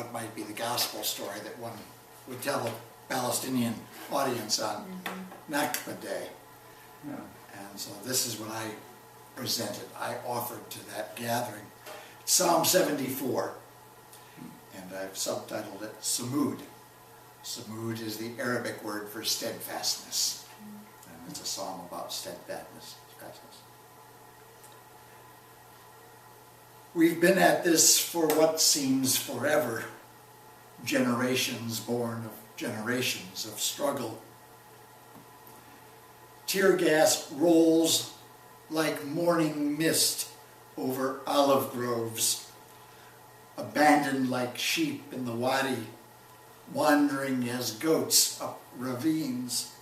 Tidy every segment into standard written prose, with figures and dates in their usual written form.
what might be the gospel story that one would tell a Palestinian audience on Nakba Day. Yeah. And so this is what I presented, I offered to that gathering. Psalm 74, and I've subtitled it Sumud. Sumud is the Arabic word for steadfastness, and it's a psalm about steadfastness. We've been at this for what seems forever, generations born of generations of struggle. Tear gas rolls like morning mist over olive groves, abandoned like sheep in the Wadi, wandering as goats up ravines.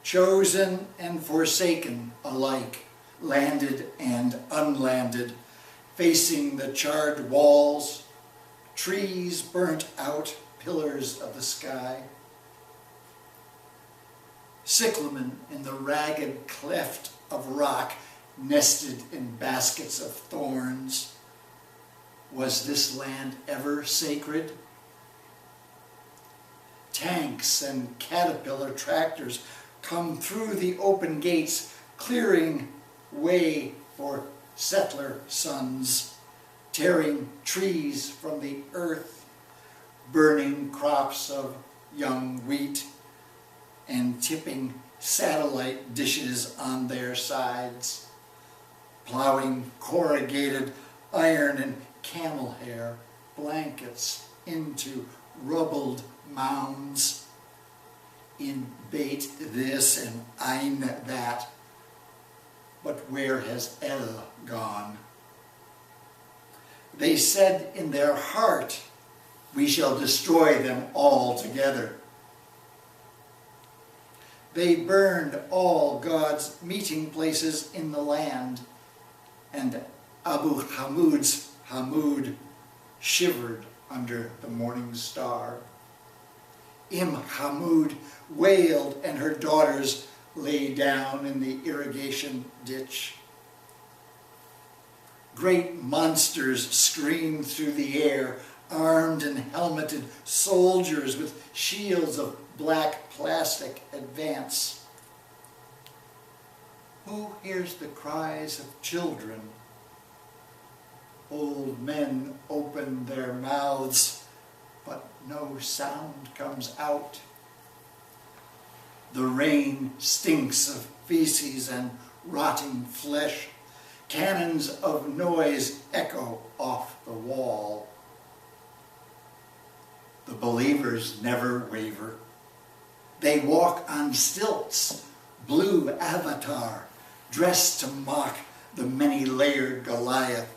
Chosen and forsaken alike, landed and unlanded, facing the charred walls, trees burnt out, pillars of the sky. Cyclamen in the ragged cleft of rock, nested in baskets of thorns. Was this land ever sacred? Tanks and caterpillar tractors come through the open gates, clearing way for settler sons, tearing trees from the earth, burning crops of young wheat, and tipping satellite dishes on their sides, plowing corrugated iron and camel hair blankets into rubbled mounds. In Beit this and Ein that, but where has El gone? They said in their heart, we shall destroy them all together. They burned all God's meeting places in the land, and Abu Hamud's Hamud shivered under the morning star. Hamud wailed, and her daughters lay down in the irrigation ditch. Great monsters screamed through the air, armed and helmeted soldiers with shields of black plastic advance. Who hears the cries of children? Old men open their mouths, but no sound comes out. The rain stinks of feces and rotting flesh. Cannons of noise echo off the wall. The believers never waver. They walk on stilts, blue avatar, dressed to mock the many-layered Goliath.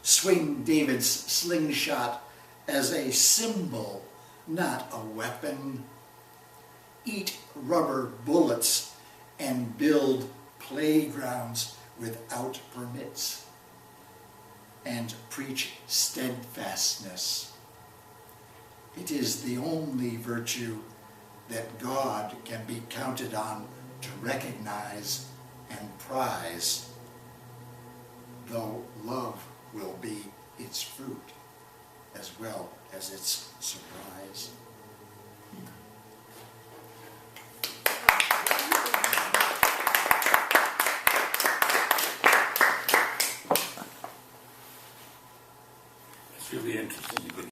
Swing David's slingshot as a symbol, not a weapon. Eat rubber bullets and build playgrounds without permits. And preach steadfastness. It is the only virtue that God can be counted on to recognize and prize, though love will be its fruit as well as its surprise. It's really interesting.